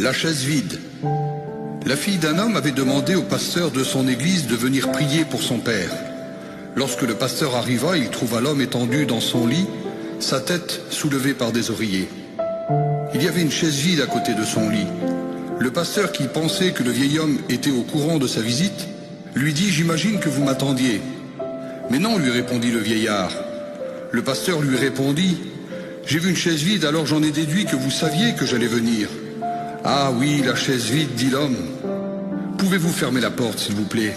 La chaise vide. La fille d'un homme avait demandé au pasteur de son église de venir prier pour son père. Lorsque le pasteur arriva, il trouva l'homme étendu dans son lit, sa tête soulevée par des oreillers. Il y avait une chaise vide à côté de son lit. Le pasteur, qui pensait que le vieil homme était au courant de sa visite, lui dit « J'imagine que vous m'attendiez ». « Mais non », lui répondit le vieillard. Le pasteur lui répondit « J'ai vu une chaise vide, alors j'en ai déduit que vous saviez que j'allais venir. »« Ah oui, la chaise vide, dit l'homme. Pouvez-vous fermer la porte, s'il vous plaît ?»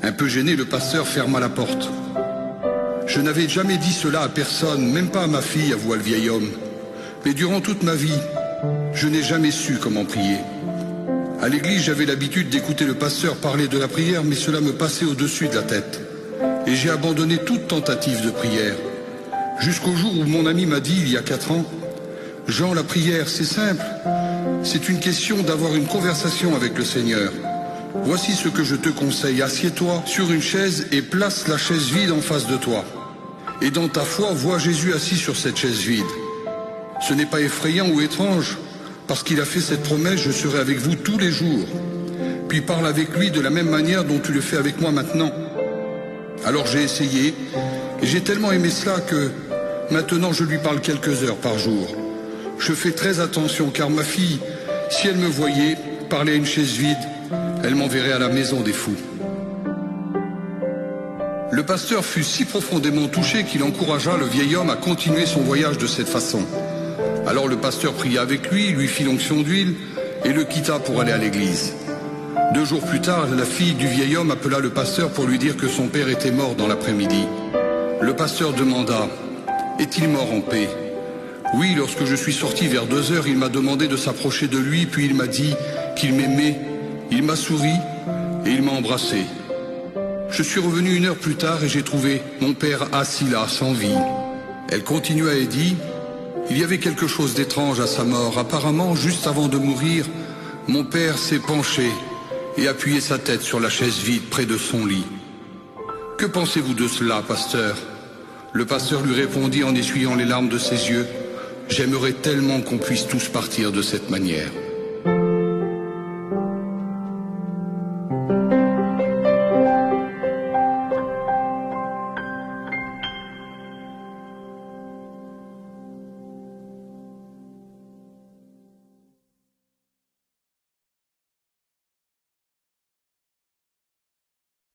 Un peu gêné, le pasteur ferma la porte. « Je n'avais jamais dit cela à personne, même pas à ma fille, avoua le vieil homme. Mais durant toute ma vie, je n'ai jamais su comment prier. À l'église, j'avais l'habitude d'écouter le pasteur parler de la prière, mais cela me passait au-dessus de la tête. Et j'ai abandonné toute tentative de prière. Jusqu'au jour où mon ami m'a dit, il y a 4 ans, « Jean, la prière, c'est simple. C'est une question d'avoir une conversation avec le Seigneur. Voici ce que je te conseille. Assieds-toi sur une chaise et place la chaise vide en face de toi. Et dans ta foi, vois Jésus assis sur cette chaise vide. Ce n'est pas effrayant ou étrange, parce qu'il a fait cette promesse, je serai avec vous tous les jours. Puis parle avec lui de la même manière dont tu le fais avec moi maintenant. » Alors j'ai essayé, et j'ai tellement aimé cela que maintenant je lui parle quelques heures par jour. Je fais très attention, car ma fille, si elle me voyait parler à une chaise vide, elle m'enverrait à la maison des fous. Le pasteur fut si profondément touché qu'il encouragea le vieil homme à continuer son voyage de cette façon. Alors le pasteur pria avec lui fit l'onction d'huile et le quitta pour aller à l'église. 2 jours plus tard, la fille du vieil homme appela le pasteur pour lui dire que son père était mort dans l'après-midi. Le pasteur demanda « Est-il mort en paix ?» Oui, lorsque je suis sorti vers 2 heures, il m'a demandé de s'approcher de lui, puis il m'a dit qu'il m'aimait. Il m'a souri et il m'a embrassé. Je suis revenu 1 heure plus tard et j'ai trouvé mon père assis là, sans vie. Elle continua et dit « Il y avait quelque chose d'étrange à sa mort. Apparemment, juste avant de mourir, mon père s'est penché et appuyé sa tête sur la chaise vide près de son lit. Que pensez-vous de cela, pasteur ?» Le pasteur lui répondit en essuyant les larmes de ses yeux « J'aimerais tellement qu'on puisse tous partir de cette manière. »